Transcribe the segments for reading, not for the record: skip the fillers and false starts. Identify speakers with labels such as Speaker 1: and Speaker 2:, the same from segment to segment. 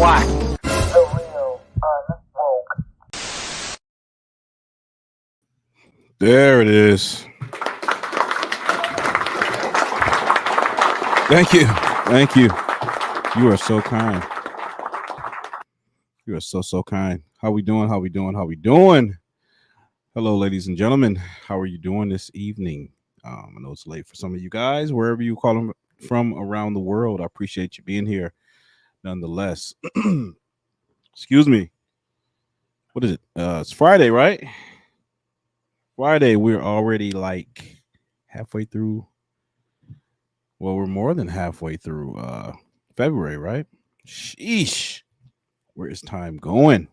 Speaker 1: black. The real unwoke.
Speaker 2: There it is. Thank you. Thank you. You are so kind. You are so kind. How we doing? How we doing? How we doing? Hello, ladies and gentlemen. How are you doing this evening? I know it's late for some of you guys, wherever you call them from around the world. I appreciate you being here nonetheless. Excuse me. What is it? It's Friday, right? Friday. We're already like halfway through. Well, we're more than halfway through February, right? Sheesh. Where is time going?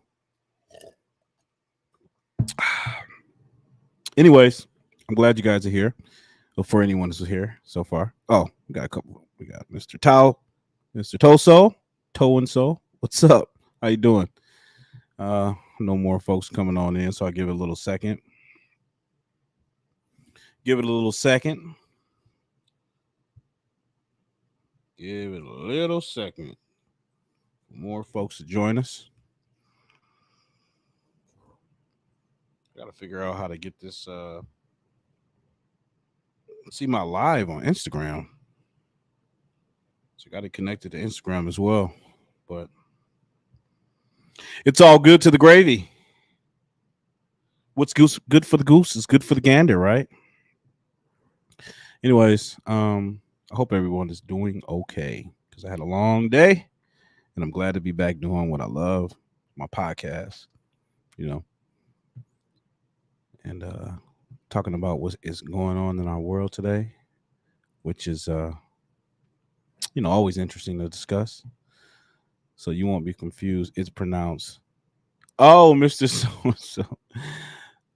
Speaker 2: Anyways, I'm glad you guys are here. Well, for anyone who's here so far. Oh, we got a couple. We got Mr. Tao, Mr. Toso, Toe and So. What's up? How you doing? No more folks coming on in, so I'll give it a little second. Give it a little second. Give it a little second. More folks to join us. Got to figure out how to get this. See my live on Instagram. So got to connect it to Instagram as well. But it's all good to the gravy. What's good for the goose is good for the gander, right? Anyways, I hope everyone is doing okay because I had a long day and I'm glad to be back doing what I love, my podcast, and talking about what is going on in our world today, which is, always interesting to discuss. So you won't be confused. It's pronounced, oh, Mr. So-and-so.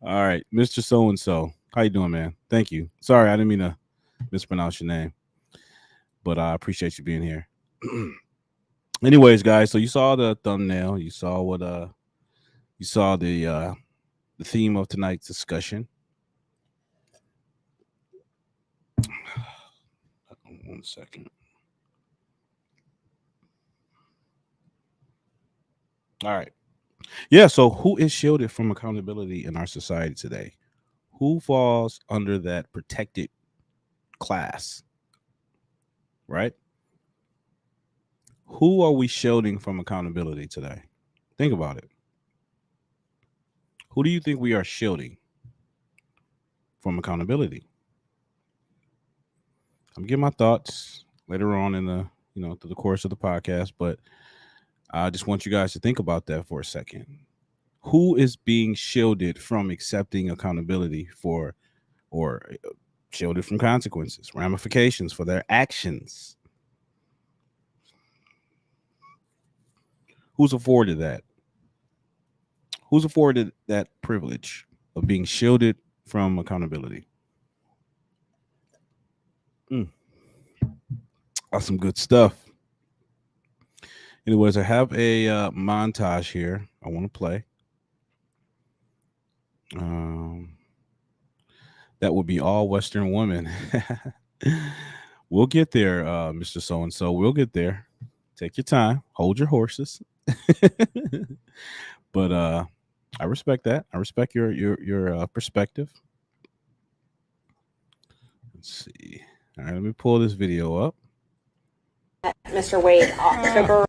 Speaker 2: All right, Mr. So-and-so. How you doing, man? Thank you. Sorry, I didn't mean to mispronounce your name, but I appreciate you being here. Anyways, guys, so you saw the thumbnail. You saw what you saw the theme of tonight's discussion. One second. All right. Yeah, so who is shielded from accountability in our society today? Who falls under that protected class? Right? Who are we shielding from accountability today? Think about it. Who do you think we are shielding from accountability? I'm getting my thoughts later on in the, through the course of the podcast, but I just want you guys to think about that for a second. Who is being shielded from accepting accountability for, or shielded from consequences, ramifications for their actions? Who's afforded that? Who's afforded that privilege of being shielded from accountability? That's some good stuff. Anyways, I have a montage here I want to play. That would be all Western women. We'll get there, Mr. So-and-so. We'll get there. Take your time. Hold your horses. But I respect that. I respect your perspective. Let's see. All right, let me pull this video up.
Speaker 3: Mr. Wade, October.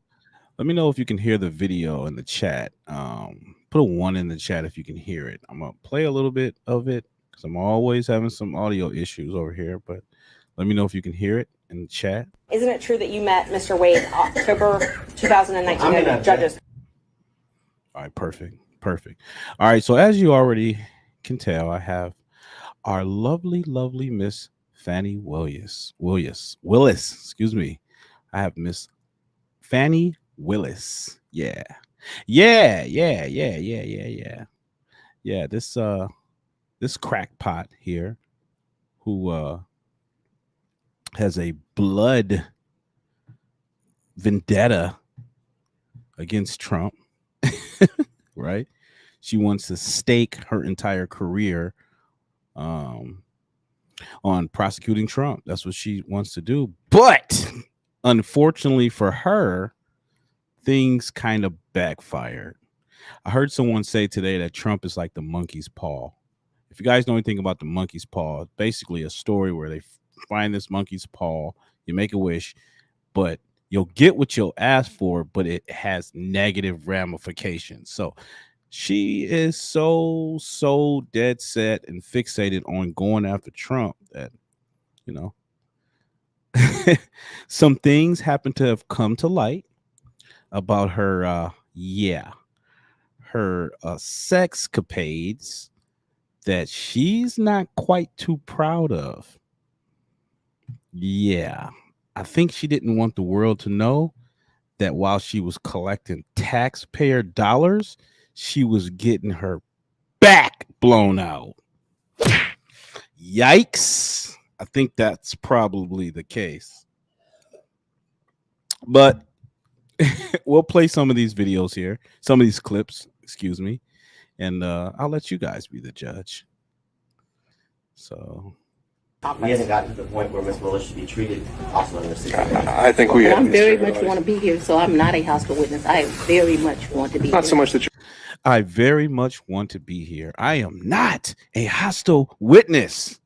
Speaker 2: Let me know if you can hear the video in the chat. Put a 1 in the chat if you can hear it. I'm gonna play a little bit of it because I'm always having some audio issues over here. But let me know if you can hear it in the chat.
Speaker 3: Isn't it true that you met Mr. Wade October 2019 at Judges?
Speaker 2: All right, perfect. All right, so as you already can tell, I have our lovely Miss Fannie Willis. Excuse me. I have Miss Fannie Willis. Yeah. This crackpot here who has a blood vendetta against Trump, right? She wants to stake her entire career on prosecuting Trump. That's what she wants to do. But unfortunately for her, things kind of backfired. I heard someone say today that Trump is like the monkey's paw. If you guys know anything about the monkey's paw, basically a story where they find this monkey's paw, you make a wish, but you'll get what you'll ask for, but it has negative ramifications. So she is so dead set and fixated on going after Trump that, you know, some things happen to have come to light about her, her sexcapades that she's not quite too proud of. Yeah, I think she didn't want the world to know that while she was collecting taxpayer dollars, she was getting her back blown out. Yikes. I think that's probably the case. But we'll play some of these videos here, some of these clips, excuse me, and I'll let you guys be the judge. So
Speaker 4: we haven't gotten to the point where Ms. Willis should be treated also in this situation.
Speaker 5: I think we have.
Speaker 6: I very much want to be here, so I'm not a hostile witness. I very much want to be
Speaker 5: Not
Speaker 6: here.
Speaker 5: so much that
Speaker 2: I very much want to be here. I am not a hostile witness.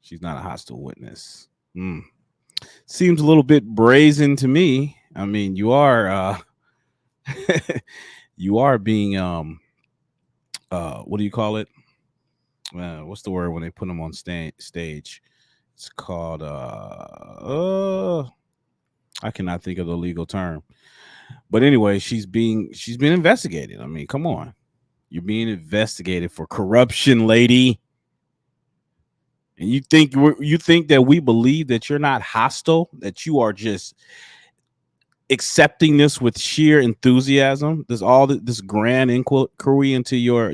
Speaker 2: She's not a hostile witness. Seems a little bit brazen to me. I mean, you are you are being what do you call it? What's the word when they put them on stage? It's called I cannot think of the legal term. But anyway, she's being investigated. I mean, come on. You're being investigated for corruption, lady. And you think that we believe that you're not hostile, that you are just accepting this with sheer enthusiasm? There's all this grand inquiry into your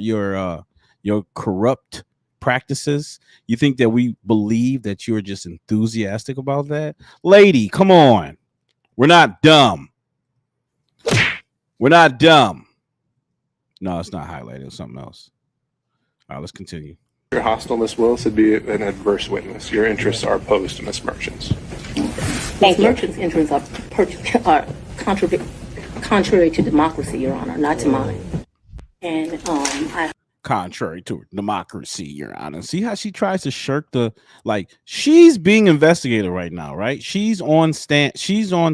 Speaker 2: corrupt practices. You think that we believe that you're just enthusiastic about that? Lady, come on. We're not dumb. We're not dumb. No, it's not highlighted. It's something else. All right, let's continue.
Speaker 5: you're hostile, Ms. Willis, would be an adverse witness. Your interests are opposed to Ms. Merchant's.
Speaker 6: Ms. Merchant's interests are contrary to democracy, Your Honor, not to mine. And
Speaker 2: Contrary to democracy, Your Honor. See how she tries to shirk she's being investigated right now, right? She's on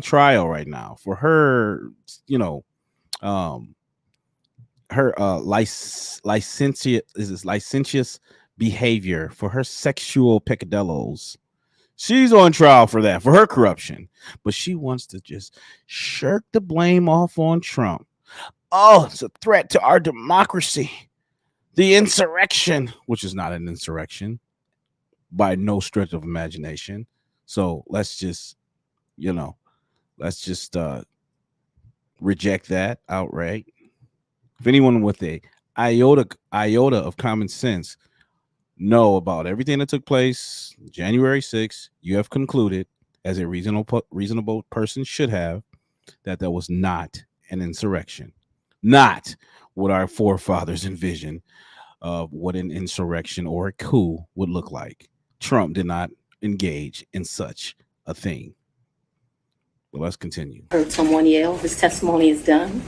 Speaker 2: trial right now for her, her licentious behavior, for her sexual peccadillos. She's on trial for that, for her corruption. But she wants to just shirk the blame off on Trump. Oh, it's a threat to our democracy. The insurrection, which is not an insurrection by no stretch of imagination. So let's just reject that outright. If anyone with a iota of common sense know about everything that took place January 6th, you have concluded, as a reasonable person should have, that was not an insurrection, not what our forefathers envisioned of what an insurrection or a coup would look like. Trump did not engage in such a thing. But let's continue.
Speaker 6: heard someone yell, his testimony is done.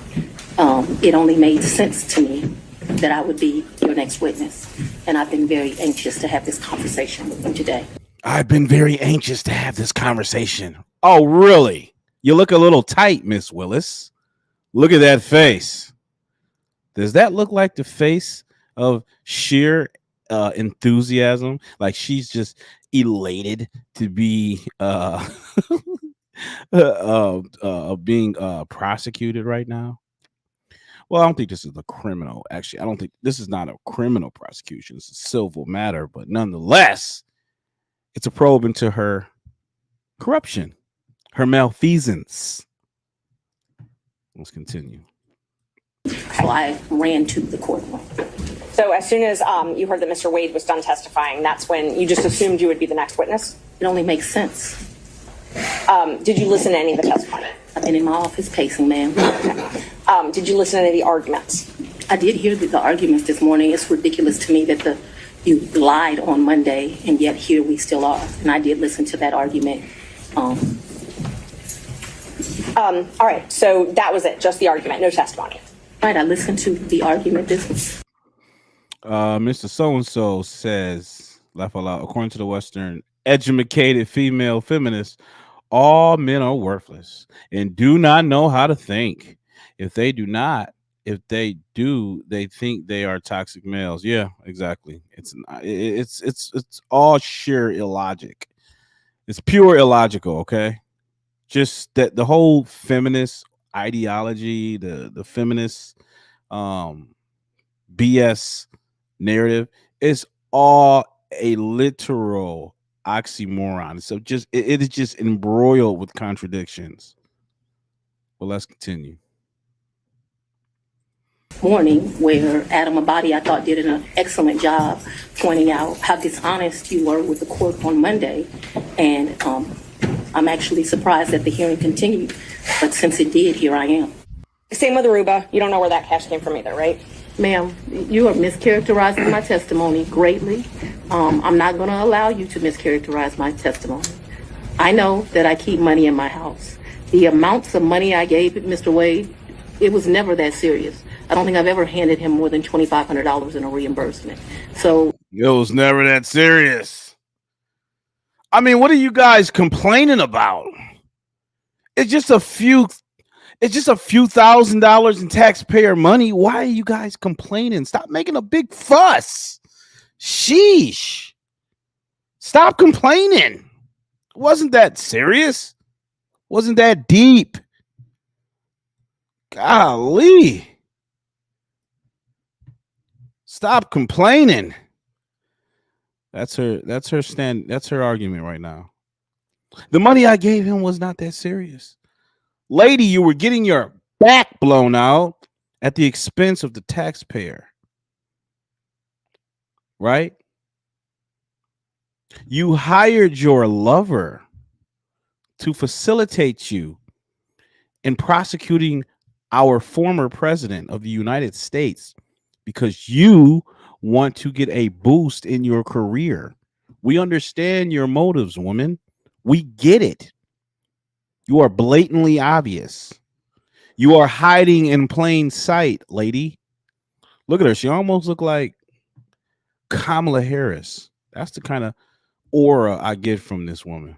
Speaker 6: It only made sense to me that I would be your next witness. And I've been very anxious to have this conversation with you today.
Speaker 2: I've been very anxious to have this conversation. Oh, really? You look a little tight, Miss Willis. Look at that face. Does that look like the face of sheer enthusiasm? Like she's just elated to be being prosecuted right now? Well, I don't think this is a criminal. Actually, I don't think this is not a criminal prosecution. It's a civil matter, but nonetheless, it's a probe into her corruption, her malfeasance. Let's continue.
Speaker 6: So I ran to the courtroom.
Speaker 3: So as soon as you heard that Mr. Wade was done testifying, that's when you just assumed you would be the next witness?
Speaker 6: It only makes sense.
Speaker 3: Did you listen to any of the testimony?
Speaker 6: I've been in my office pacing, ma'am.
Speaker 3: Did you listen to any of the arguments?
Speaker 6: I did hear the arguments this morning. It's ridiculous to me that you lied on Monday, and yet here we still are. And I did listen to that argument.
Speaker 3: All right. So that was it. Just the argument. No testimony.
Speaker 6: Right, I listened to the argument. This
Speaker 2: Mr. So-and-so says, laugh out loud, according to the Western educated female feminists, all men are worthless and do not know how to think. If they do, they think they are toxic males. Yeah, exactly. It's all sheer illogic. It's pure illogical, okay? Just that the whole feminist ideology, the feminist BS narrative is all a literal oxymoron. So it is just embroiled with contradictions. Well, let's continue.
Speaker 6: morning where Adam Abadi, I thought, did an excellent job pointing out how dishonest you were with the court on Monday. And I'm actually surprised that the hearing continued. But since it did, here I am.
Speaker 3: Same with Aruba. You don't know where that cash came from either, right?
Speaker 6: Ma'am, you are mischaracterizing my testimony greatly. I'm not going to allow you to mischaracterize my testimony. I know that I keep money in my house. The amounts of money I gave Mr. Wade, it was never that serious. I don't think I've ever handed him more than $2,500 in a reimbursement. So
Speaker 2: it was never that serious. I mean, what are you guys complaining about? It's just a few $1,000s in taxpayer money. Why are you guys complaining? Stop making a big fuss. Sheesh. Stop complaining. It wasn't that serious. It wasn't that deep. Golly. Stop complaining. That's her stand. That's her argument right now. The money I gave him was not that serious. Lady, you were getting your back blown out at the expense of the taxpayer. Right? You hired your lover to facilitate you in prosecuting our former president of the United States because you want to get a boost in your career. We understand your motives, woman. We get it. You are blatantly obvious. You are hiding in plain sight, lady. Look at her. She almost looked like Kamala Harris. That's the kind of aura I get from this woman.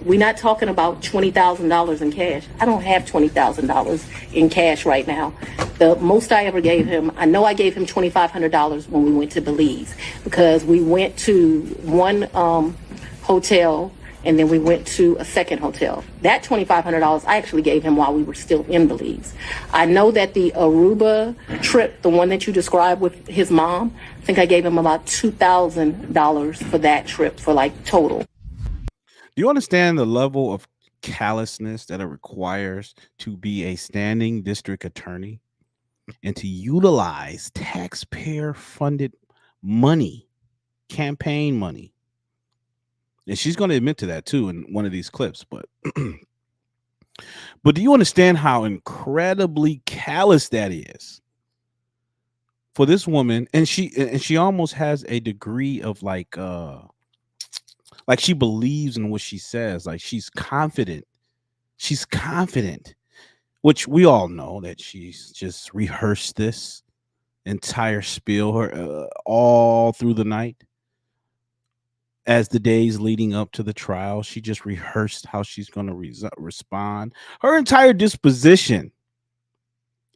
Speaker 6: we're not talking about $20,000 in cash. I don't have $20,000 in cash right now. The most I ever gave him, I know I gave him $2,500 when we went to Belize because we went to one hotel and then we went to a second hotel. That $2,500 I actually gave him while we were still in Belize. I know that the Aruba trip, the one that you described with his mom, I think I gave him about $2,000 for that trip for like total.
Speaker 2: Do you understand the level of callousness that it requires to be a standing district attorney and to utilize taxpayer-funded money, campaign money? And she's going to admit to that too in one of these clips. But do you understand how incredibly callous that is for this woman? And she almost has a degree of like she believes in what she says. Like she's confident. She's confident, which we all know that she's just rehearsed this entire spiel all through the night. As the days leading up to the trial, she just rehearsed how she's going to respond. Her entire disposition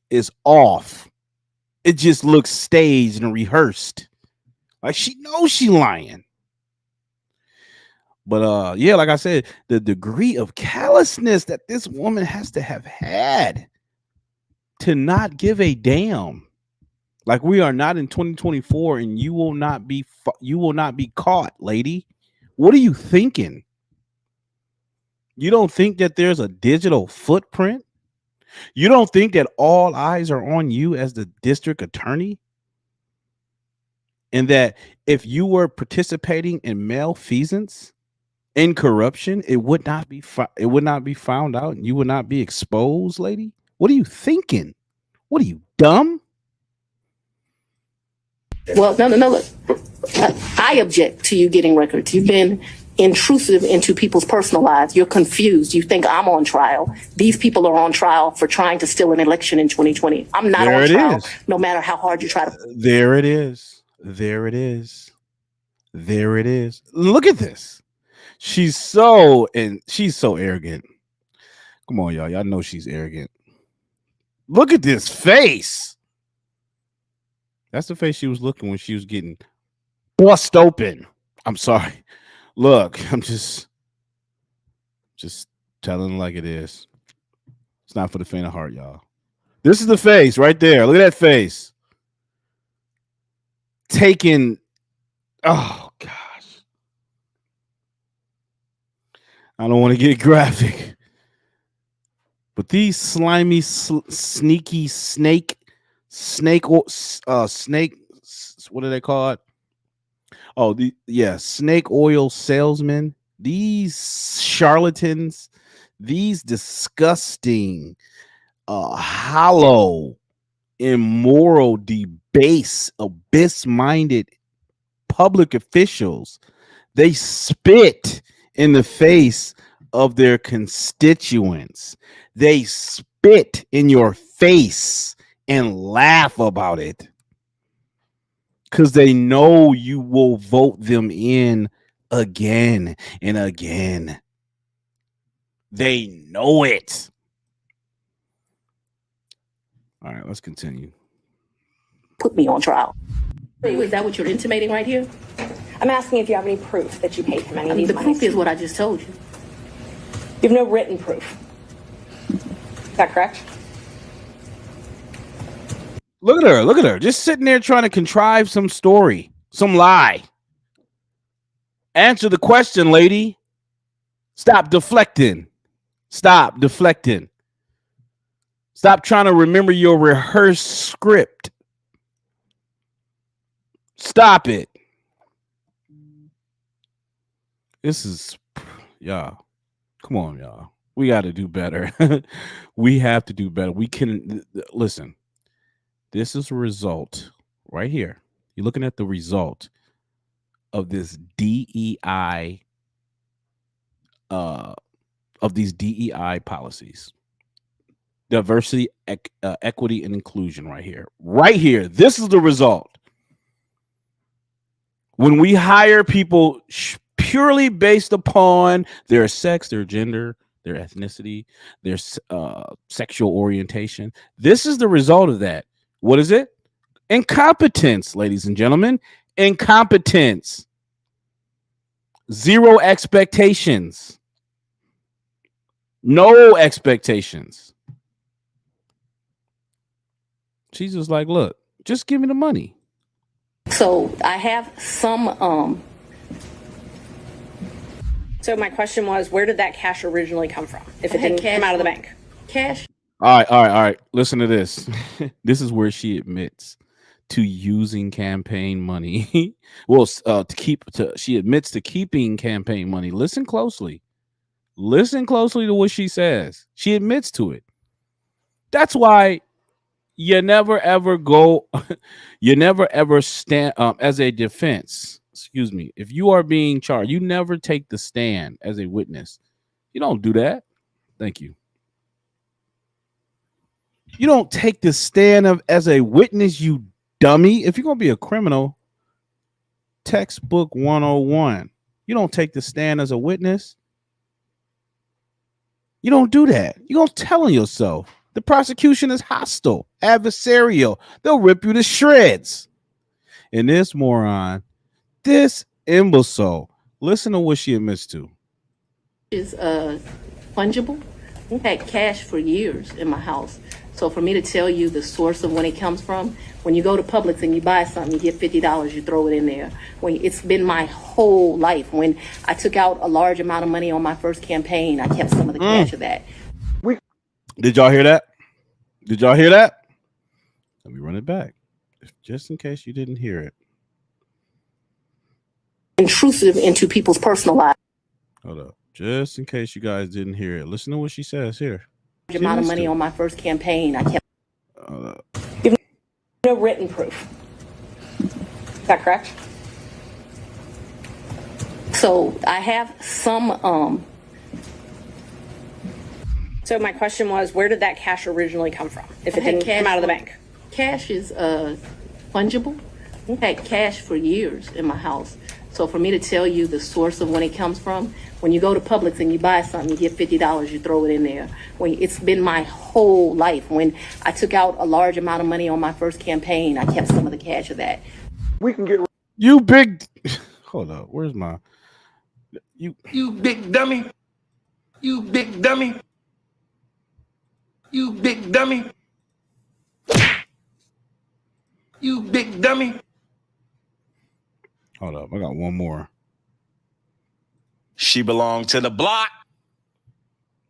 Speaker 2: is off. It just looks staged and rehearsed. Like she knows she's lying. But yeah, like I said, the degree of callousness that this woman has to have had to not give a damn. Like we are not in 2024 and you will not be caught, lady. What are you thinking? You don't think that there's a digital footprint? You don't think that all eyes are on you as the district attorney? And that if you were participating in malfeasance, in corruption, it would not be found out and you would not be exposed, lady? What are you thinking? What are you, dumb?
Speaker 6: Well, no. Look, I object to you getting records. You've been intrusive into people's personal lives. You're confused. You think I'm on trial. These people are on trial for trying to steal an election in 2020. I'm not
Speaker 2: There
Speaker 6: on
Speaker 2: it
Speaker 6: trial,
Speaker 2: is.
Speaker 6: no matter how hard you try to.
Speaker 2: There it is. There it is. There it is. Look at this. She's so arrogant. Come on, y'all. Y'all know she's arrogant. Look at this face. That's the face she was looking when she was getting bust open. I'm sorry. Look, I'm just telling like it is. It's not for the faint of heart, y'all. This is the face right there. Look at that face. Taking, oh gosh. I don't want to get graphic. But these slimy, sneaky snake, what do they call it? Oh, snake oil salesmen. These charlatans, these disgusting, hollow, immoral, abyss-minded public officials. They spit in the face of their constituents. They spit in your face and laugh about it because they know you will vote them in again and again. They know it. All right, let's continue.
Speaker 6: Put me on trial. Is that what you're intimating right here?
Speaker 3: I'm asking if you have any proof that you paid him any of these
Speaker 6: The
Speaker 3: monies.
Speaker 6: proof is what I just told you.
Speaker 3: You have no written proof. Is that correct?
Speaker 2: Look at her. Look at her. Just sitting there trying to contrive some story, some lie. Answer the question, lady. Stop deflecting. Stop deflecting. Stop trying to remember your rehearsed script. Stop it. This is, y'all. Come on, y'all. We got to do better. We have to do better. We can, listen. This is a result right here. You're looking at the result of this DEI, of these DEI policies. Diversity, equity, and inclusion right here. Right here. This is the result. When we hire people purely based upon their sex, their gender, their ethnicity, their sexual orientation, this is the result of that. What is it? Incompetence, ladies and gentlemen. Incompetence. Zero expectations. No expectations. She's just like, look, just give me the money.
Speaker 6: So I have some.
Speaker 3: So my question was, where did that cash originally come from? If it
Speaker 6: I had
Speaker 3: didn't come out of the
Speaker 6: cash-
Speaker 3: bank.
Speaker 6: Cash.
Speaker 2: All right. Listen to this. This is where she admits to using campaign money. Well, she admits to keeping campaign money. Listen closely. Listen closely to what she says. She admits to it. That's why you never ever stand as a defense. Excuse me. If you are being charged, you never take the stand as a witness. You don't do that. Thank you. You don't take the stand as a witness, you dummy. If you're going to be a criminal, textbook 101. You don't take the stand as a witness. You don't do that. You're going to tell on yourself. The prosecution is hostile, adversarial. They'll rip you to shreds. And this moron, this imbecile, listen to what she admits to.
Speaker 6: Is fungible. I've had cash for years in my house. So for me to tell you the source of when it comes from, when you go to Publix and you buy something, you get $50, you throw it in there. It's been my whole life. When I took out a large amount of money on my first campaign, I kept some of the cash of that.
Speaker 2: Did y'all hear that? Did y'all hear that? Let me run it back, just in case you didn't hear it.
Speaker 6: Intrusive into people's personal lives.
Speaker 2: Hold up. Just in case you guys didn't hear it. Listen to what she says here.
Speaker 6: Large amount of money on my first campaign, I kept.
Speaker 3: You have no written proof. Is that correct?
Speaker 6: So I have some.
Speaker 3: So my question was, where did that cash originally come from? If it
Speaker 6: I had
Speaker 3: didn't come out of the
Speaker 6: from-
Speaker 3: bank.
Speaker 6: Cash is fungible. I had cash for years in my house. So for me to tell you the source of when it comes from, when you go to Publix and you buy something, you get $50, you throw it in there. It's been my whole life. When I took out a large amount of money on my first campaign, I kept some of the cash of that.
Speaker 5: We can get
Speaker 2: You big. Hold up. Where's my? You
Speaker 7: big dummy. You big dummy. You big dummy. You big dummy.
Speaker 2: hold up. I got one more.
Speaker 7: She belonged to the block.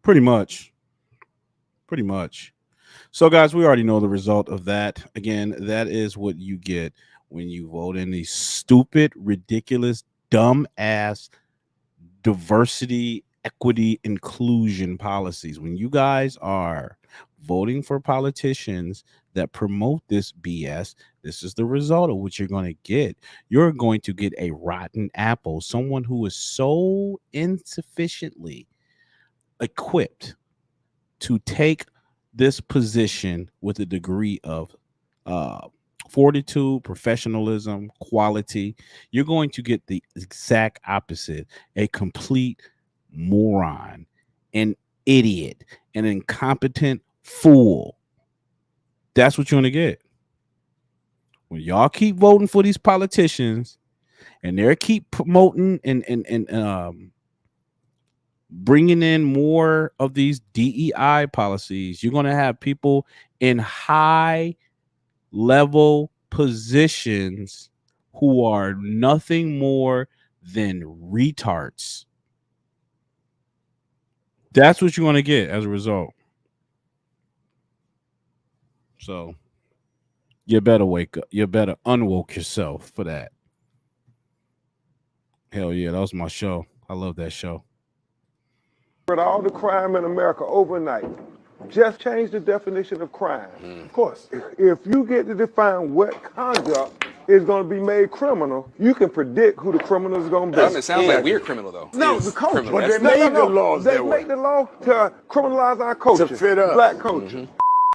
Speaker 2: Pretty much. Pretty much. So, guys, we already know the result of that. Again, that is what you get when you vote in these stupid, ridiculous, dumb ass diversity, equity, inclusion policies. When you guys are voting for politicians that promote this BS, this is the result of what you're going to get. You're going to get a rotten apple, someone who is so insufficiently equipped to take this position with a degree of fortitude, professionalism, quality. You're going to get the exact opposite, a complete moron, an idiot, an incompetent fool. That's what you're going to get. When y'all keep voting for these politicians and they keep promoting and bringing in more of these DEI policies, you're going to have people in high level positions who are nothing more than retards. That's what you're going to get as a result. So you better wake up. You better unwoke yourself for that. Hell yeah, that was my show. I love that show.
Speaker 8: All the crime in America overnight. Just change the definition of crime. Of course. If you get to define what conduct is going to be made criminal, you can predict who the criminal is going to be.
Speaker 9: It sounds like we're criminal, though.
Speaker 8: No, the culture.
Speaker 9: But
Speaker 8: they made the laws. They make the law to criminalize our culture.
Speaker 9: To fit us.
Speaker 8: Black culture.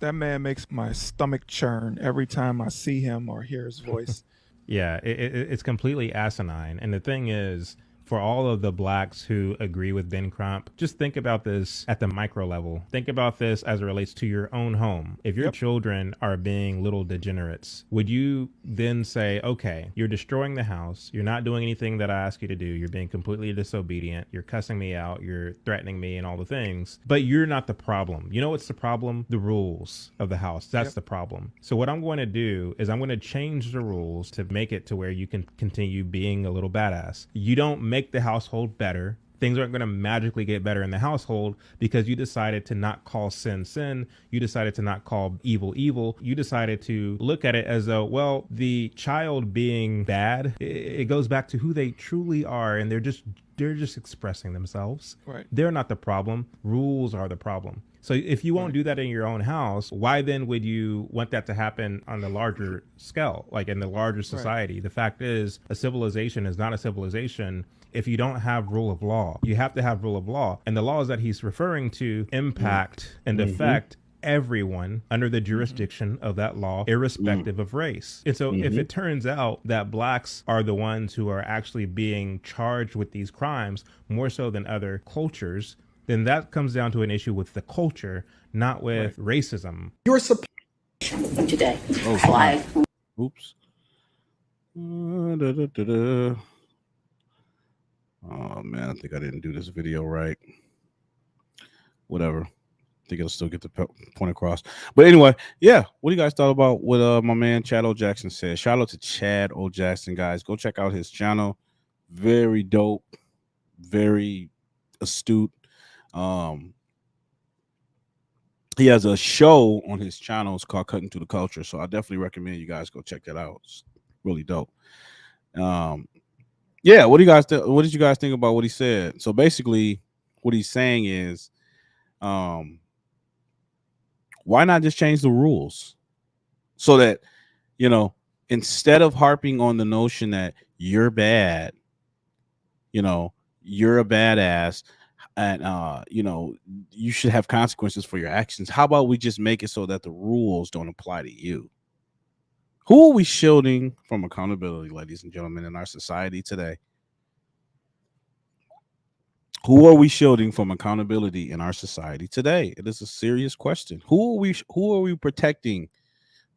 Speaker 10: That man makes my stomach churn every time I see him or hear his voice.
Speaker 11: Yeah, it's completely asinine. And the thing is, for all of the blacks who agree with Ben Crump, just think about this at the micro level. Think about this as it relates to your own home. If your children are being little degenerates, would you then say, okay, you're destroying the house, you're not doing anything that I ask you to do, you're being completely disobedient, you're cussing me out, you're threatening me and all the things, but you're not the problem. You know what's the problem? The rules of the house. That's the problem. So what I'm going to do is I'm going to change the rules to make it to where you can continue being a little badass. You don't make the household better. Things aren't going to magically get better in the household because you decided to not call sin sin. You decided to not call evil evil. You decided to look at it as though, well, the child being bad, it goes back to who they truly are, and they're just expressing themselves.
Speaker 10: Right.
Speaker 11: They're not the problem. Rules are the problem. So if you won't do that in your own house, why then would you want that to happen on the larger scale, like in the larger society? Right. The fact is, a civilization is not a civilization if you don't have rule of law. You have to have rule of law. And the laws that he's referring to impact and affect everyone under the jurisdiction of that law, irrespective of race. And so if it turns out that blacks are the ones who are actually being charged with these crimes more so than other cultures, then that comes down to an issue with the culture, not with racism.
Speaker 6: You're today.
Speaker 2: Oops. Oh man, I think I didn't do this video right. Whatever. I think it'll still get the point across. But anyway, yeah. What do you guys thought about what my man Chad O. Jackson said? Shout out to Chad O. Jackson, guys. Go check out his channel. Very dope. Very astute. He has a show on his channel. It's called Cutting Through the Culture. So I definitely recommend you guys go check that out. It's really dope. Yeah, what did you guys think about what he said? So basically what he's saying is why not just change the rules so that, you know, instead of harping on the notion that you're bad, you know, you're a badass, and you know, you should have consequences for your actions. How about we just make it so that the rules don't apply to you? Who are we shielding from accountability, ladies and gentlemen, in our society today? Who are we shielding from accountability in our society today? It is a serious question. Who are we protecting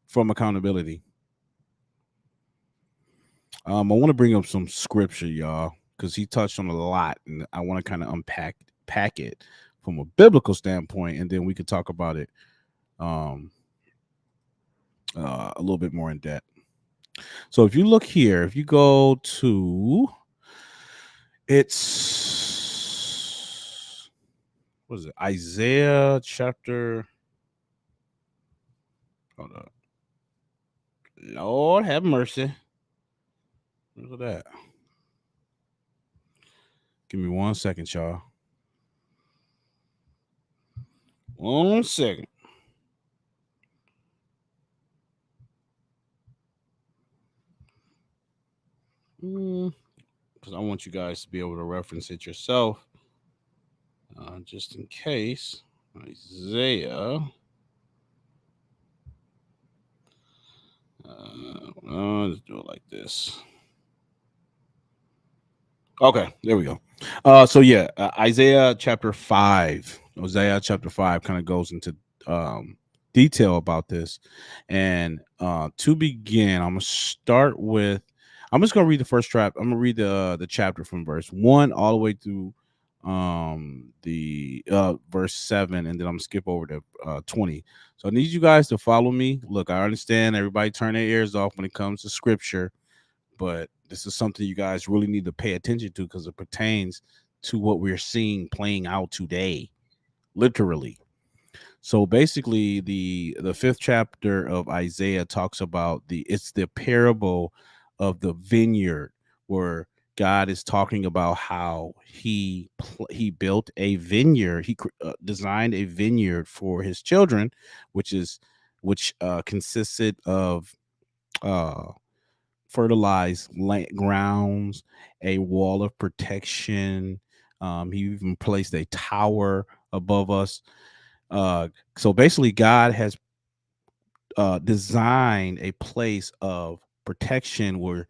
Speaker 2: from accountability? I want to bring up some scripture, y'all, because he touched on a lot, and I want to kind of pack it from a biblical standpoint, and then we could talk about it a little bit more in depth. So if you look here, if you go to, it's, what is it? Isaiah chapter. Hold up. Lord have mercy. Look at that. Give me 1 second, y'all. 1 second. Because I want you guys to be able to reference it yourself. Just in case. Isaiah. Let's do it like this. Okay, there we go. So yeah, Isaiah chapter 5. Isaiah chapter 5 kind of goes into detail about this. And to begin, I'm just gonna read the first chapter. I'm gonna read the chapter from verse 1 all the way through the verse 7, and then I'm gonna skip over to 20. So I need you guys to follow me. Look, I understand everybody turn their ears off when it comes to scripture, but this is something you guys really need to pay attention to because it pertains to what we're seeing playing out today, literally. So basically, the fifth chapter of Isaiah talks about it's the parable of the vineyard, where God is talking about how he built a vineyard, he designed a vineyard for his children, which consisted of fertilized grounds, a wall of protection. He even placed a tower above us. So basically, God has designed a place of protection where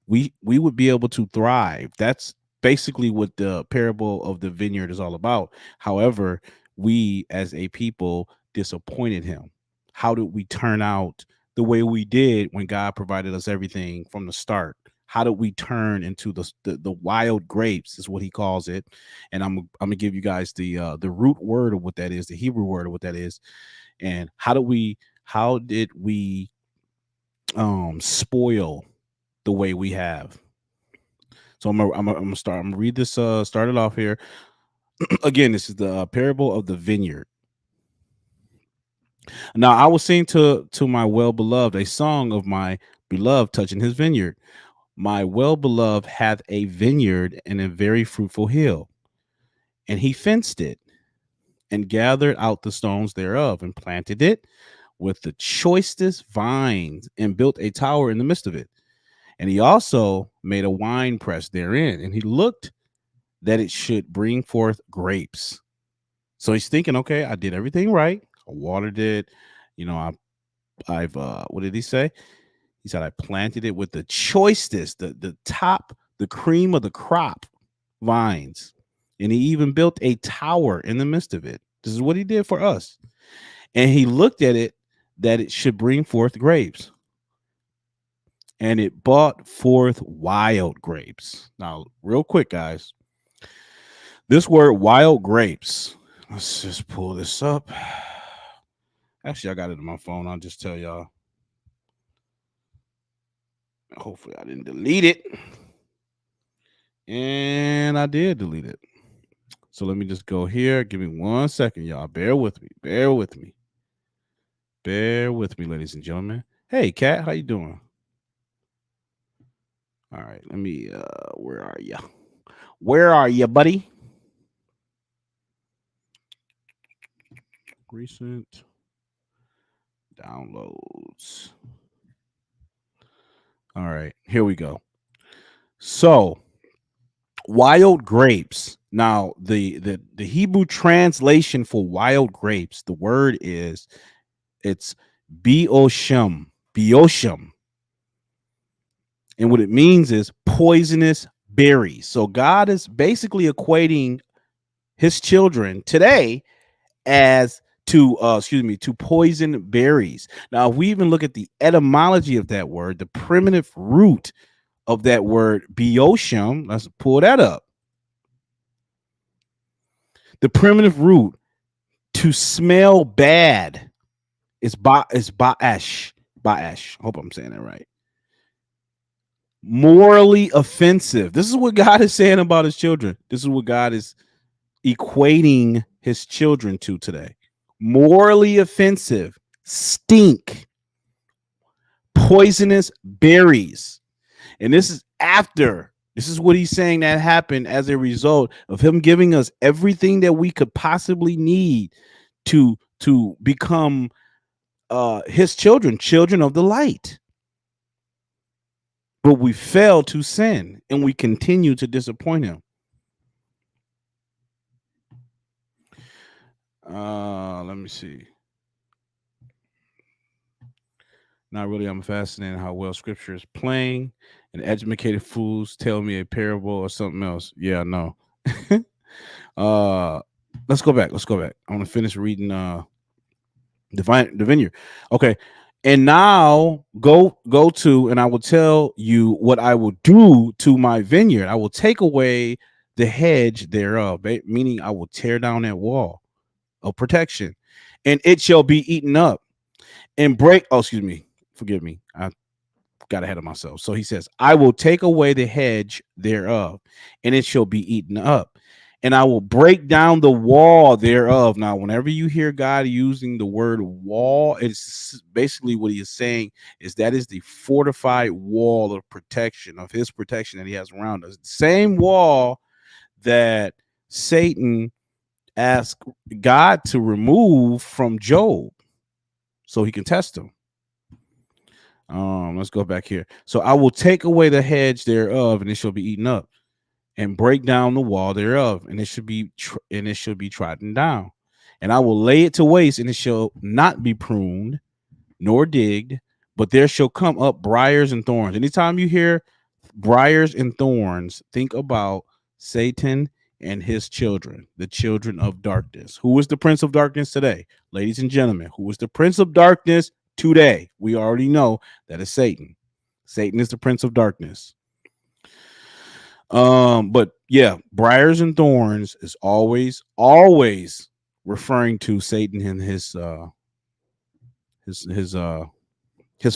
Speaker 2: we would be able to thrive. That's basically what the parable of the vineyard is all about. However, we as a people disappointed him. How did we turn out the way we did when God provided us everything from the start? How did we turn into the wild grapes is what he calls it. And I'm gonna give you guys the root word of what that is, the Hebrew word of what that is. And how did we spoil the way we have? So I'm gonna start. I'm gonna read this. Start it off here. Again, this is the parable of the vineyard. Now I will sing to my well beloved a song of my beloved touching his vineyard. My well beloved hath a vineyard and a very fruitful hill, and he fenced it and gathered out the stones thereof and planted it with the choicest vines and built a tower in the midst of it. And he also made a wine press therein, and he looked that it should bring forth grapes. So he's thinking, okay, I did everything right. I watered it. You know, I've what did he say? He said I planted it with the choicest, the top, the cream of the crop vines. And he even built a tower in the midst of it. This is what he did for us. And he looked at it that it should bring forth grapes. And it brought forth wild grapes. Now, real quick, guys, this word wild grapes, let's just pull this up. Actually, I got it on my phone. I'll just tell y'all. Hopefully, I didn't delete it. And I did delete it. So let me just go here. Give me 1 second, y'all. Bear with me. Bear with me. Bear with me, ladies and gentlemen. Hey, Kat, how you doing? All right, let me, where are you? Where are you, buddy? Recent downloads. All right, here we go. So Wild grapes. Now, the Hebrew translation for wild grapes, the word is it's beosham, beosham, and what it means is poisonous berries. So God is basically equating his children today as to poison berries. Now, if we even look at the etymology of that word, the primitive root of that word beosham, let's pull that up. The primitive root to smell bad is ba'ash. Ba'ash. I hope I'm saying that right. Morally offensive. This is what God is saying about his children. This is what God is equating his children to today. Morally offensive, stink, poisonous berries. And this is what he's saying that happened as a result of him giving us everything that we could possibly need to become his children of the light. But we fail to sin and we continue to disappoint him. Let me see. Not really. I'm fascinated how well scripture is playing, and educated fools tell me a parable or something else. Yeah, no. Let's go back. I want to finish reading the vineyard. Okay. And now go to, and I will tell you what I will do to my vineyard. I will take away the hedge thereof, meaning I will tear down that wall of protection, and it shall be eaten up and break. Oh, excuse me. Forgive me. I got ahead of myself. So he says, I will take away the hedge thereof, and it shall be eaten up. And I will break down the wall thereof. Now, whenever you hear God using the word wall, it's basically what he is saying is that is the fortified wall of protection, of his protection that he has around us. Same wall that Satan asked God to remove from Job so he can test him. Let's go back here. So I will take away the hedge thereof, and it shall be eaten up, and break down the wall thereof, and it should be trodden down. And I will lay it to waste, and it shall not be pruned nor digged, but there shall come up briars and thorns. Anytime you hear briars and thorns, think about Satan and his children, the children of darkness. Who is the prince of darkness today? Ladies and gentlemen, who is the prince of darkness today? We already know that is Satan. Satan is the prince of darkness. But yeah, briars and thorns is always referring to Satan and his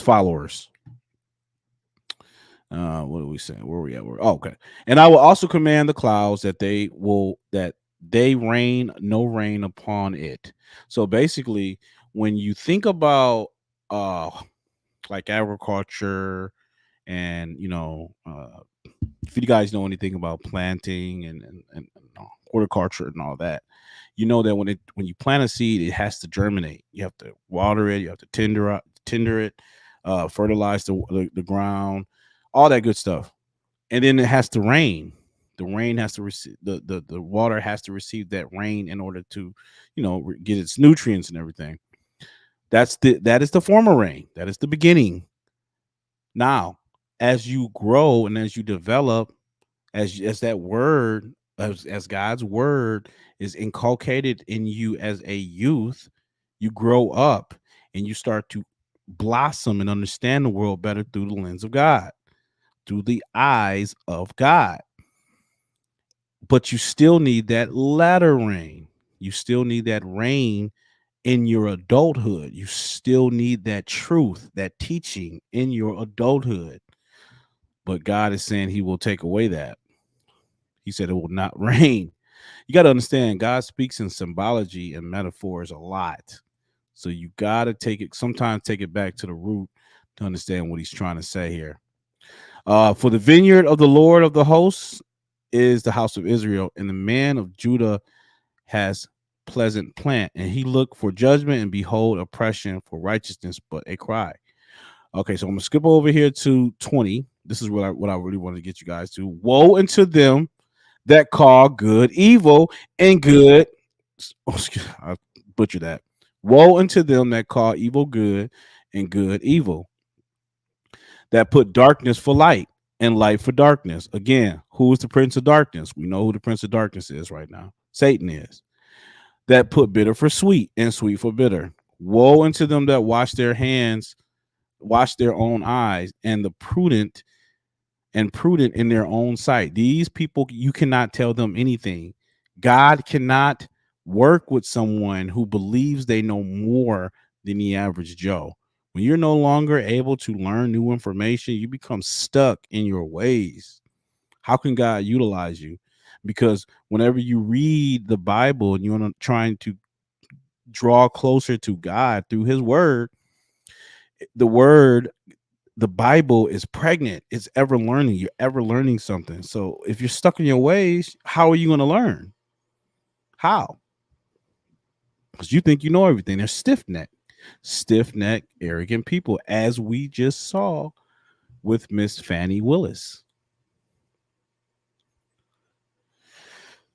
Speaker 2: followers. What are we saying? Where are we at? Okay. And I will also command the clouds that they rain no rain upon it. So basically, when you think about like agriculture and if you guys know anything about planting and horticulture and all that, you know that when you plant a seed, it has to germinate. You have to water it, you have to tender it, fertilize the ground, all that good stuff. And then it has to rain. The rain has to receive the water has to receive that rain in order to, get its nutrients and everything. That is the former rain. That is the beginning. Now, as you grow and as you develop, as that word, as God's word is inculcated in you as a youth, you grow up and you start to blossom and understand the world better through the lens of God, through the eyes of God. But you still need that latter rain. You still need that rain in your adulthood. You still need that truth, that teaching in your adulthood. But God is saying he will take away that. He said it will not rain. You got to understand, God speaks in symbology and metaphors a lot. So you got to sometimes take it back to the root to understand what he's trying to say here. For the vineyard of the Lord of the hosts is the house of Israel, and the man of Judah has pleasant plant, and he looked for judgment, and behold, oppression, for righteousness, but a cry. Okay, so I'm gonna skip over here to 20. This is what I really want to get you guys to. Woe unto them that call good evil and good. Oh, I butchered that. Woe unto them that call evil good and good evil, that put darkness for light and light for darkness. Again, who is the prince of darkness? We know who the prince of darkness is right now. Satan is. That put bitter for sweet and sweet for bitter. Woe unto them that wash their hands, wash their own eyes, and the prudent in their own sight. These people, you cannot tell them anything. God cannot work with someone who believes they know more than the average Joe. When you're no longer able to learn new information, you become stuck in your ways. How can God utilize you? Because whenever you read the Bible and you're trying to draw closer to God through his word, the Bible is pregnant. It's ever learning. You're ever learning something. So if you're stuck in your ways, how are you going to learn? How? Because you think you know everything. They're stiff-necked, arrogant people, as we just saw with Miss Fannie Willis.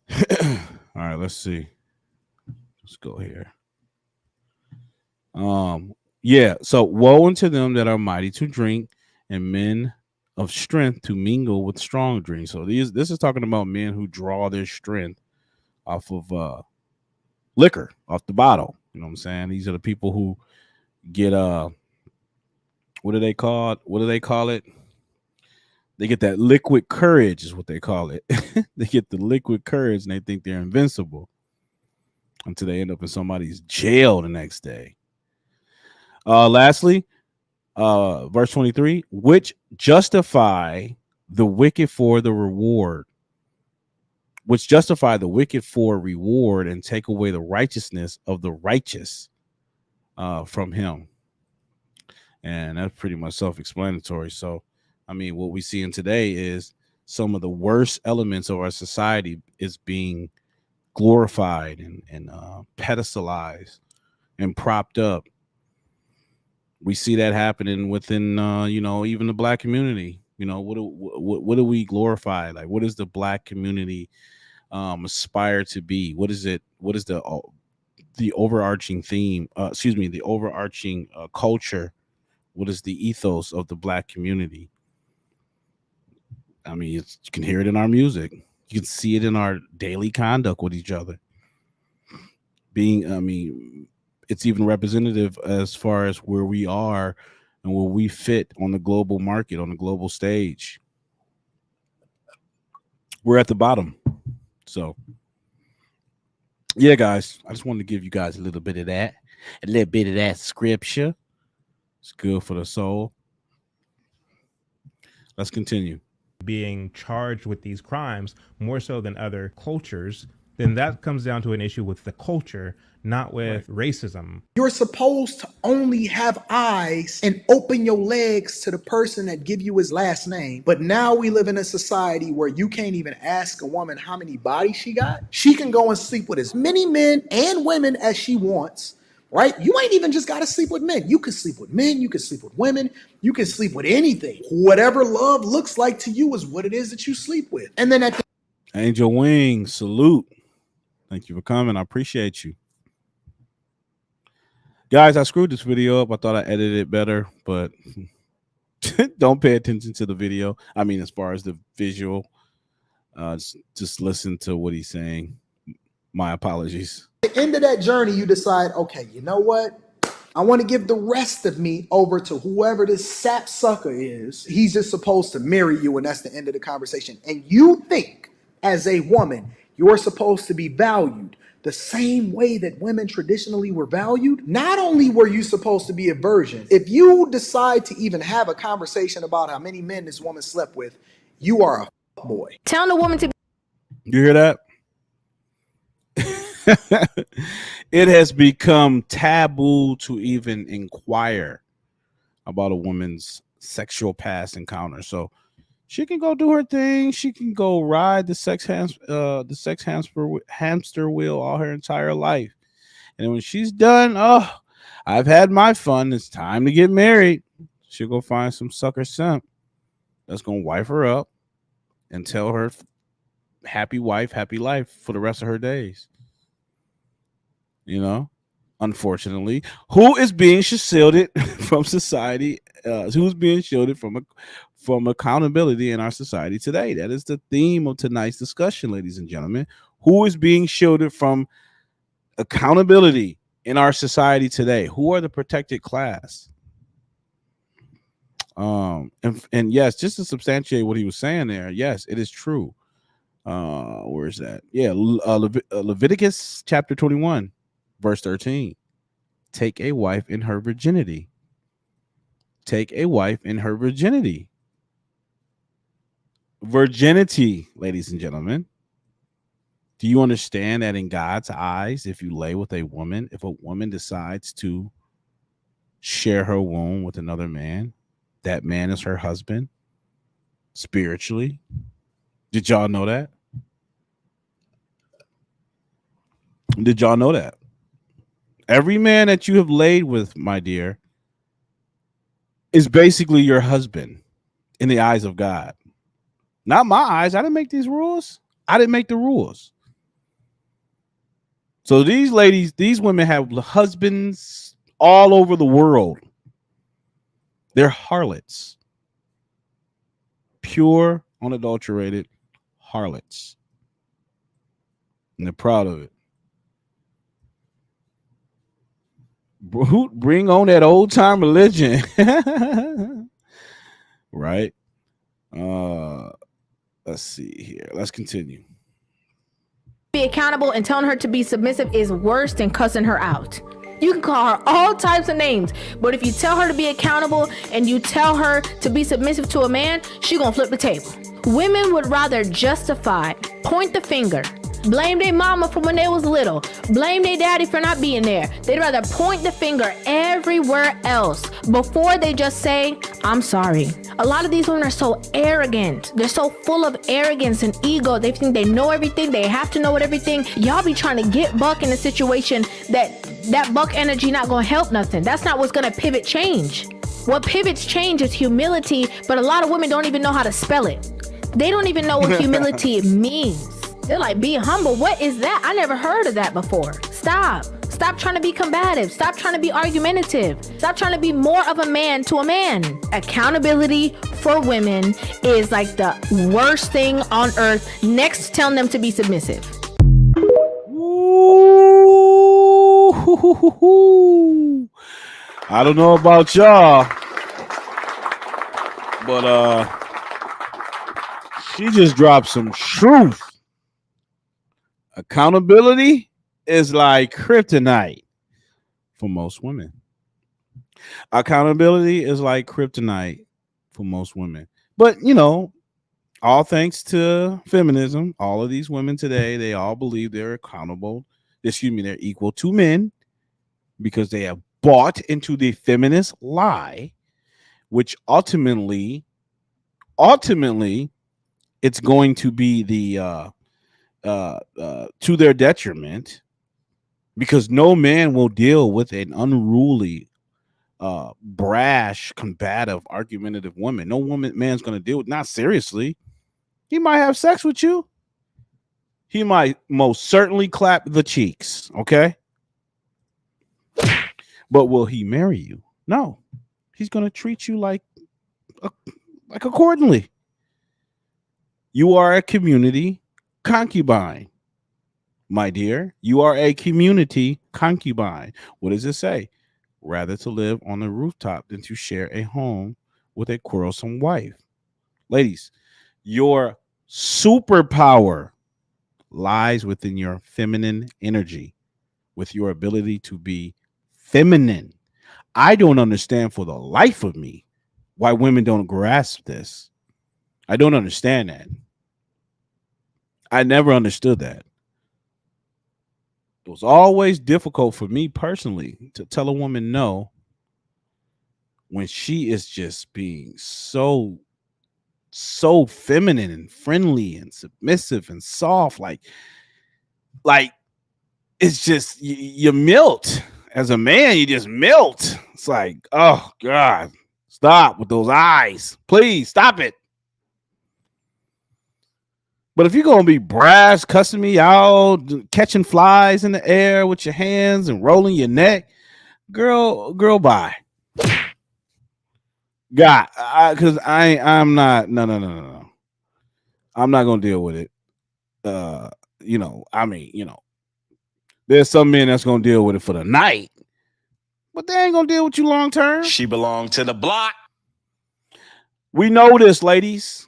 Speaker 2: All right, let's see. Let's go here. Yeah, so woe unto them that are mighty to drink, and men of strength to mingle with strong drink. So this is talking about men who draw their strength off of liquor, off the bottle. You know what I'm saying? These are the people who get what do they call it? They get that liquid courage, is what they call it. They get the liquid courage and they think they're invincible until they end up in somebody's jail the next day. Lastly, verse 23, which justify the wicked for the reward, which justify the wicked for reward and take away the righteousness of the righteous from him. And that's pretty much self-explanatory. So, I mean, what we see in today is some of the worst elements of our society is being glorified and pedestalized and propped up. We see that happening within, even the black community. You know, what do we glorify? Like, what does the black community aspire to be? What is it? What is the overarching theme? The overarching culture. What is the ethos of the black community? I mean, you can hear it in our music. You can see it in our daily conduct with each other. It's even representative as far as where we are and where we fit on the global market, on the global stage. We're at the bottom. So, yeah, guys, I just wanted to give you guys a little bit of that scripture. It's good for the soul. Let's continue.
Speaker 11: Being charged with these crimes more so than other cultures, then that comes down to an issue with the culture, not with racism.
Speaker 9: You're supposed to only have eyes and open your legs to the person that give you his last name. But now we live in a society where you can't even ask a woman how many bodies she got. She can go and sleep with as many men and women as she wants, right? You ain't even just got to sleep with men. You can sleep with men. You can sleep with women. You can sleep with anything. Whatever love looks like to you is what it is that you sleep with. And then at the
Speaker 2: Angel Wings, salute. Thank you for coming. I appreciate you. Guys, I screwed this video up. I thought I edited it better, but don't pay attention to the video. I mean, as far as the visual, just listen to what he's saying. My apologies.
Speaker 9: At the end of that journey, you decide, okay, you know what? I want to give the rest of me over to whoever this sap sucker is. He's just supposed to marry you, and that's the end of the conversation. And you think, as a woman, you're supposed to be valued the same way that women traditionally were valued. Not only were you supposed to be a virgin, if you decide to even have a conversation about how many men this woman slept with, you are a boy.
Speaker 6: Tell the woman to.
Speaker 2: You hear that? It has become taboo to even inquire about a woman's sexual past encounter. So she can go do her thing. She can go ride the sex hamster wheel all her entire life. And when she's done, I've had my fun. It's time to get married. She'll go find some sucker simp that's gonna wife her up and tell her happy wife, happy life for the rest of her days. You know, unfortunately, who is being shielded from society? Who's being shielded from accountability in our society today? That is the theme of tonight's discussion, ladies and gentlemen. Who is being shielded from accountability in our society today? Who are the protected class? And yes, just to substantiate what he was saying there, yes, it is true. Where is that? Yeah, Leviticus chapter 21, verse 13. Take a wife in her virginity. Take a wife in her virginity. Virginity, ladies and gentlemen. Do you understand that in God's eyes, if you lay with a woman, if a woman decides to share her womb with another man, that man is her husband spiritually? Did y'all know that? Did y'all know that? Every man that you have laid with, my dear, is basically your husband in the eyes of God. Not my eyes. I didn't make these rules. I didn't make the rules. So these ladies, these women have husbands all over the world. They're harlots. Pure, unadulterated harlots. And they're proud of it. Bring on that old time religion. Right? Let's see here. Let's continue.
Speaker 12: Be accountable and telling her to be submissive is worse than cussing her out. You can call her all types of names, but if you tell her to be accountable and you tell her to be submissive to a man, she gonna flip the table. Women would rather justify, point the finger, blame their mama for when they was little, blame their daddy for not being there. They'd rather point the finger everywhere else before they just say, I'm sorry. A lot of these women are so arrogant. They're so full of arrogance and ego. They think they know everything. They have to know everything. Y'all be trying to get Buck in a situation that Buck energy not gonna help nothing. That's not what's gonna pivot change. What pivots change is humility, but a lot of women don't even know how to spell it. They don't even know what humility means. They're like, be humble. What is that? I never heard of that before. Stop. Stop trying to be combative. Stop trying to be argumentative. Stop trying to be more of a man to a man. Accountability for women is like the worst thing on earth, next to telling them to be submissive.
Speaker 2: Ooh, I don't know about y'all, but she just dropped some truth. Accountability is like kryptonite for most women. Accountability is like kryptonite for most women. But, you know, all thanks to feminism, all of these women today, they all believe they're accountable. They're equal to men because they have bought into the feminist lie, which ultimately, it's going to be the to their detriment, because no man will deal with an unruly, brash, combative, argumentative woman. No man's going to deal with, not seriously. He might have sex with you. He might most certainly clap the cheeks, okay? But will he marry you? No. He's going to treat you like accordingly. You are a community concubine, my dear. You are a community concubine. What does it say? Rather to live on the rooftop than to share a home with a quarrelsome wife. Ladies, your superpower lies within your feminine energy, with your ability to be feminine. I don't understand for the life of me why women don't grasp this. I don't understand that. I never understood that. It was always difficult for me personally to tell a woman no when she is just being so feminine and friendly and submissive and soft. Like it's just you melt. As a man, you just melt. It's like, oh God, stop with those eyes. Please stop it. But if you're gonna be brash, cussing me out, catching flies in the air with your hands and rolling your neck, girl, bye. God, because I'm not. No. I'm not gonna deal with it. There's some men that's gonna deal with it for the night, but they ain't gonna deal with you long term.
Speaker 13: She belonged to the block.
Speaker 2: We know this, ladies.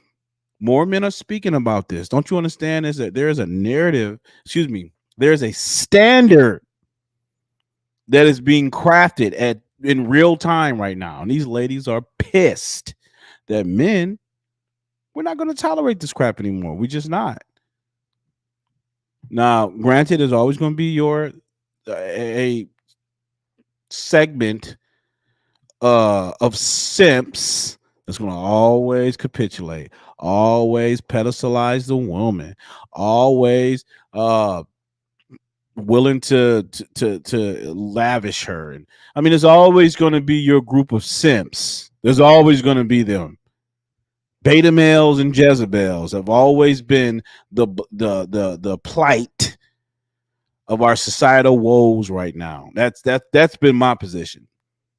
Speaker 2: More men are speaking about this. Don't you understand? Is that there's a narrative? Excuse me. There's a standard that is being crafted in real time right now, and these ladies are pissed that men, we're not going to tolerate this crap anymore. We just not. Now, granted, there's always going to be a segment of simps that's going to always capitulate, always pedestalize the woman, always willing to lavish her. And I mean, there's always going to be your group of simps. There's always going to be them. Beta males and Jezebels have always been the plight of our societal woes right now. That's been my position,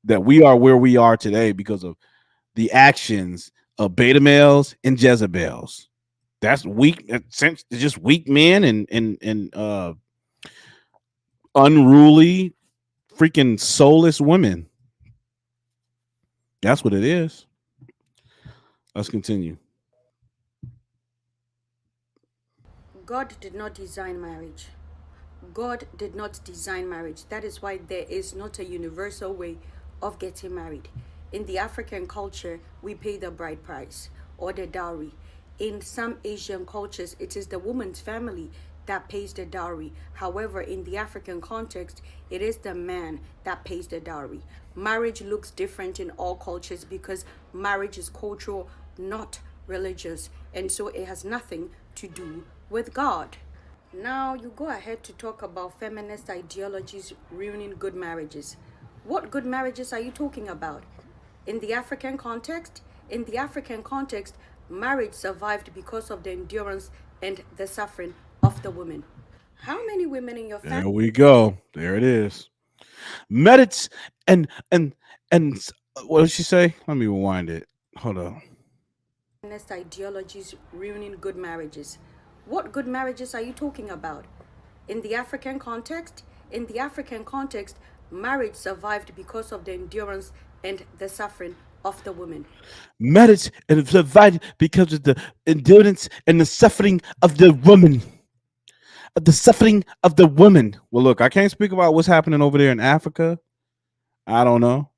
Speaker 2: that we are where we are today because of the actions of beta males and Jezebels. That's weak, it's just weak men and unruly, freaking soulless women. That's what it is. Let's continue.
Speaker 14: God did not design marriage. God did not design marriage. That is why there is not a universal way of getting married. In the African culture, we pay the bride price or the dowry. In some Asian cultures, it is the woman's family that pays the dowry. However, in the African context, it is the man that pays the dowry. Marriage looks different in all cultures because marriage is cultural, not religious, and so it has nothing to do with God. Now you go ahead to talk about feminist ideologies ruining good marriages. What good marriages are you talking about? In the African context, marriage survived because of the endurance and the suffering of the woman. How many women in your family?
Speaker 2: There we go. There it is. Medits and what did she say? Let me rewind it. Hold on.
Speaker 14: Feminist ideologies ruining good marriages. What good marriages are you talking about? In the African context, marriage survived because of the endurance and the suffering of the woman.
Speaker 2: Marriage and survived because of the endurance and the suffering of the woman. Well, look, I can't speak about what's happening over there in Africa. I don't know.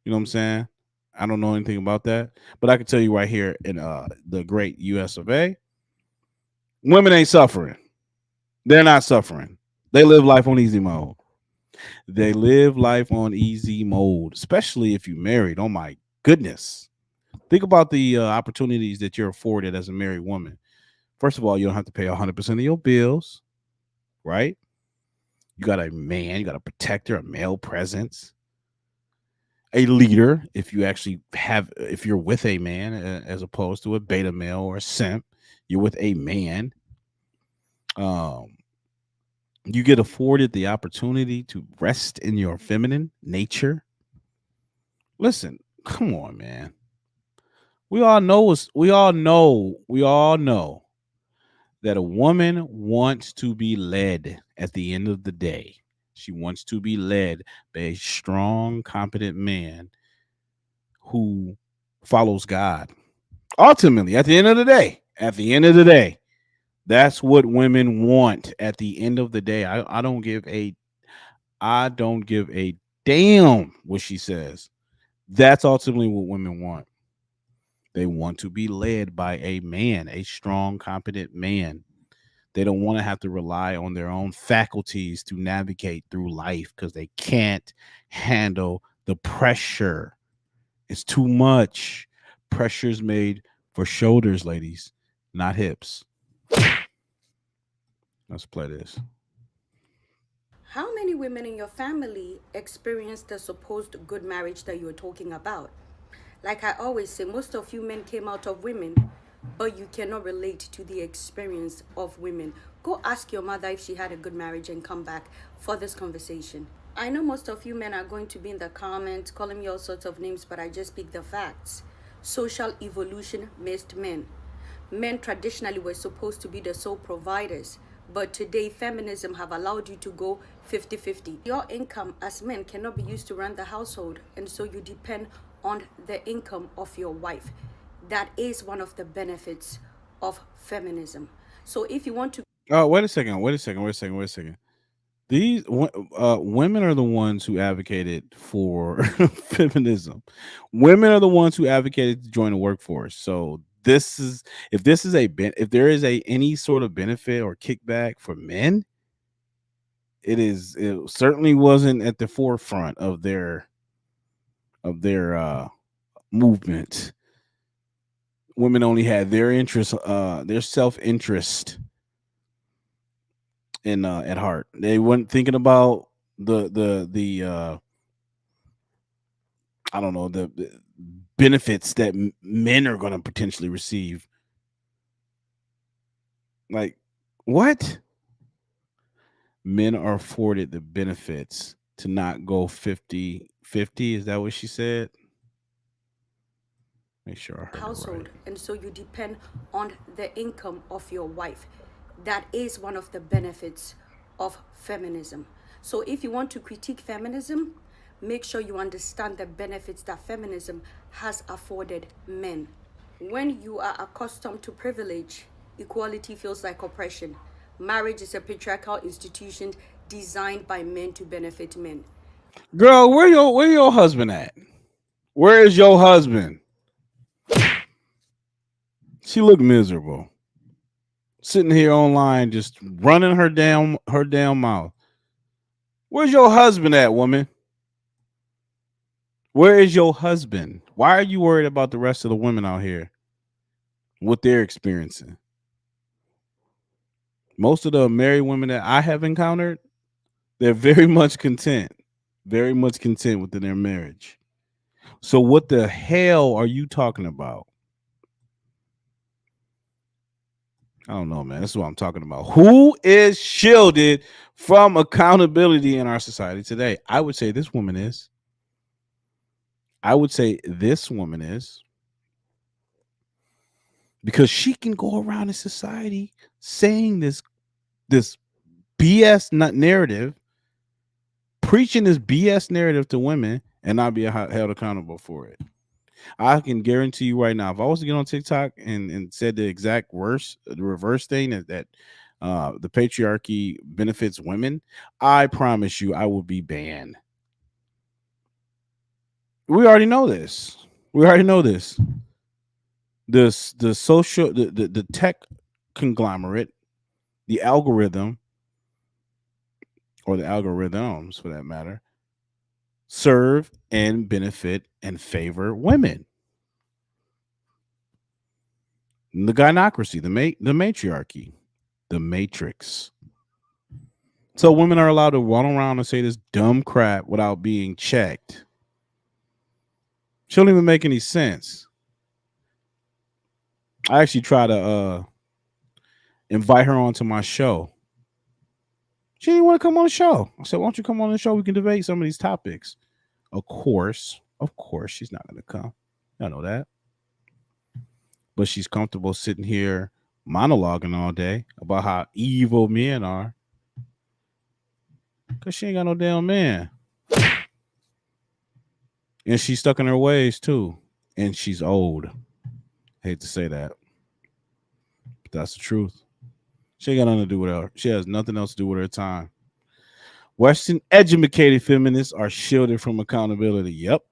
Speaker 2: You know what I'm saying? I don't know anything about that. But I can tell you right here in the great US of A, women ain't suffering. They're not suffering. They live life on easy mode. Especially if you're married. Oh, my goodness. Think about the opportunities that you're afforded as a married woman. First of all, you don't have to pay 100% of your bills, right? You got a man, you got a protector, a male presence, a leader. If you're with a man as opposed to a beta male or a simp, you're with a man. You get afforded the opportunity to rest in your feminine nature. Listen, come on, man. We all know that a woman wants to be led at the end of the day. She wants to be led by a strong, competent man who follows God. Ultimately, at the end of the day, that's what women want at the end of the day. I don't give a damn what she says. That's ultimately what women want. They want to be led by a man, a strong, competent man. They don't want to have to rely on their own faculties to navigate through life because they can't handle the pressure. It's too much. Pressure's made for shoulders, ladies, not hips. Let's play this.
Speaker 14: How many women in your family experienced the supposed good marriage that you're talking about? Like I always say, most of you men came out of women. but you cannot relate to the experience of women. Go ask your mother if she had a good marriage and come back for this conversation. I know most of you men are going to be in the comments calling me all sorts of names, but I just speak the facts. Social evolution missed men. Men traditionally were supposed to be the sole providers, but today feminism have allowed you to go 50-50. Your income as men cannot be used to run the household, and so you depend on the income of your wife. That is one of the benefits of feminism. So if you want to
Speaker 2: Wait a second. These women are the ones who advocated for feminism. Women are the ones who advocated to join the workforce. So if there is any sort of benefit or kickback for men, it certainly wasn't at the forefront of their movement. Women only had their interest, their self-interest in at heart. They weren't thinking about the I don't know, the benefits that men are going to potentially receive. Like, what? Men are afforded the benefits to not go 50-50. Is that what she said? Make sure I heard her
Speaker 14: household,
Speaker 2: right.
Speaker 14: and so you depend on the income of your wife. That is one of the benefits of feminism. So if you want to critique feminism, make sure you understand the benefits that feminism has afforded men. When you are accustomed to privilege, equality feels like oppression. Marriage is a patriarchal institution designed by men to benefit men.
Speaker 2: Girl, where your husband at? Where is your husband? She looked miserable. Sitting here online just running her damn mouth. Where's your husband at, woman? Where is your husband? Why are you worried about the rest of the women out here? What they're experiencing? Most of the married women that I have encountered, they're very much content within their marriage. So what the hell are you talking about? I don't know, man. This is what I'm talking about. Who is shielded from accountability in our society today? I would say this woman is. Because she can go around in society saying this BS narrative, preaching this BS narrative to women and not be held accountable for it. I can guarantee you right now, if I was to get on TikTok and said the exact the reverse thing that the patriarchy benefits women, I promise you I will be banned. We already know this. The social the tech conglomerate, the algorithm, or the algorithms for that matter, serve and benefit and favor women. The gynocracy, the matriarchy, the matrix. So women are allowed to run around and say this dumb crap without being checked. She don't even make any sense. I actually try to invite her onto my show. She didn't want to come on the show. I said, why don't you come on the show? We can debate some of these topics. Of course, she's not going to come. I know that. But she's comfortable sitting here monologuing all day about how evil men are. Because she ain't got no damn man. And she's stuck in her ways too. And she's old. Hate to say that. But that's the truth. She ain't got nothing to do with her. She has nothing else to do with her time. Western educated feminists are shielded from accountability. Yep.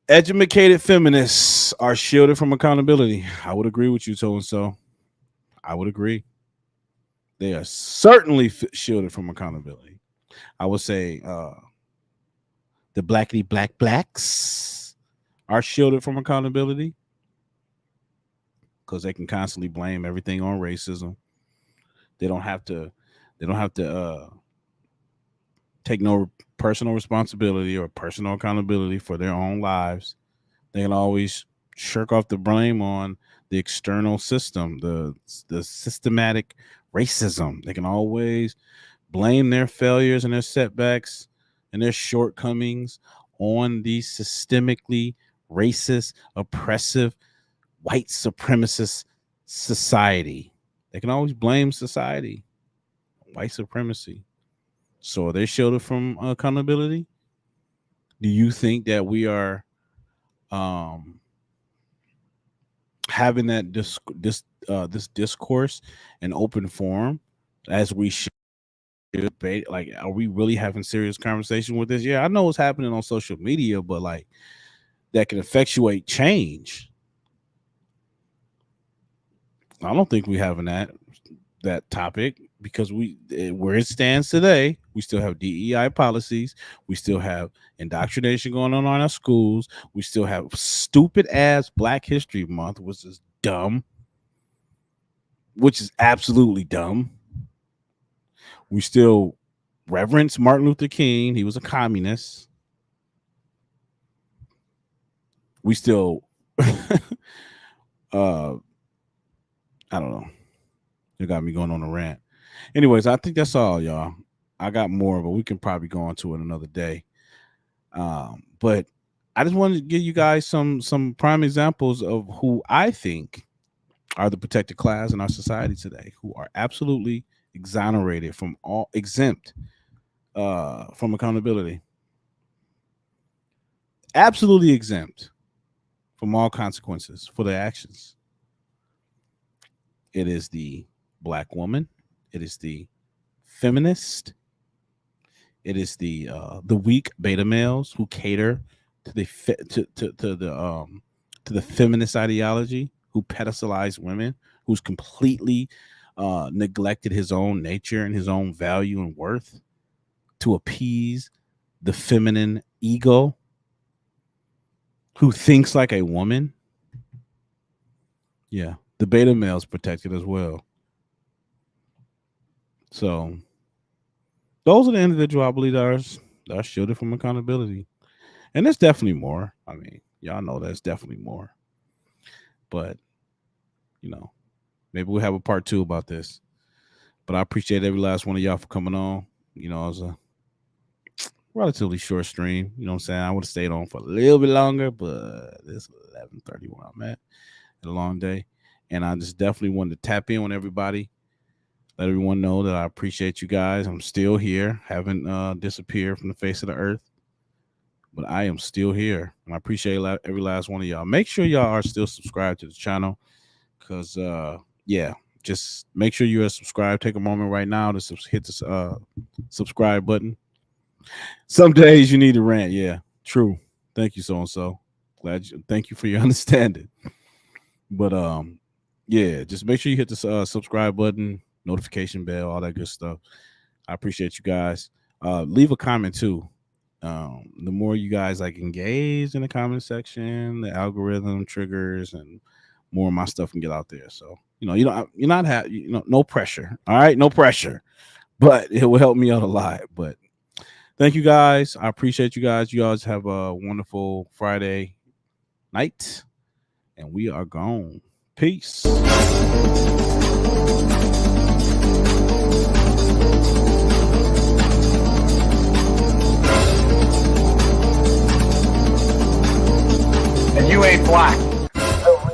Speaker 2: Educated feminists are shielded from accountability. I would agree with you, so. I would agree. They are certainly shielded from accountability. I would say the blackity blacks are shielded from accountability because they can constantly blame everything on racism. They don't have to take no personal responsibility or personal accountability for their own lives. They can always shirk off the blame on the external system, the systematic racism. They can always blame their failures and their setbacks and their shortcomings on the systemically racist, oppressive, white supremacist society. They can always blame society, white supremacy. So are they shielded from accountability? Do you think that we are having that this discourse in open forum as we should debate? Like, are we really having serious conversation with this? Yeah, I know what's happening on social media, but like that can effectuate change. I don't think we're having that topic, because where it stands today, we still have DEI policies, we still have indoctrination going on in our schools, we still have stupid ass Black History Month, which is dumb, which is absolutely dumb. We still reverence Martin Luther King. He was a communist. We still I don't know. You got me going on a rant. Anyways, I think that's all, y'all. I got more, but we can probably go on to it another day. But I just wanted to give you guys some prime examples of who I think are the protected class in our society today, who are absolutely exonerated from all, exempt from accountability. Absolutely exempt from all consequences for their actions. It is the Black woman. It is the feminist. It is the weak beta males who cater to the feminist ideology, who pedestalize women, who's completely neglected his own nature and his own value and worth to appease the feminine ego, who thinks like a woman. Yeah, the beta male's protected as well. So those are the individuals I believe that are shielded from accountability. And there's definitely more. I mean, y'all know there's definitely more. But, you know, maybe we'll have a part 2 about this. But I appreciate every last one of y'all for coming on. You know, it was a relatively short stream. You know what I'm saying? I would have stayed on for a little bit longer, but it's 11:30 where I'm at. It's a long day. And I just definitely wanted to tap in on everybody. Let everyone know that I appreciate you guys. I'm still here. Haven't disappeared from the face of the earth. But I am still here. And I appreciate every last one of y'all. Make sure y'all are still subscribed to the channel. Because, yeah, just make sure you are subscribed. Take a moment right now to hit the subscribe button. Some days you need to rant. Yeah, true. Thank you, so-and-so. Thank you for your understanding. But, yeah, just make sure you hit the subscribe button, notification bell, all that good stuff. I appreciate you guys. Leave a comment too. The more you guys like engage in the comment section, the algorithm triggers and more of my stuff can get out there. So, you know, no pressure. All right, no pressure, but it will help me out a lot. But thank you guys. I appreciate you guys. You guys have a wonderful Friday night, and we are gone. Peace.
Speaker 1: And you ain't black.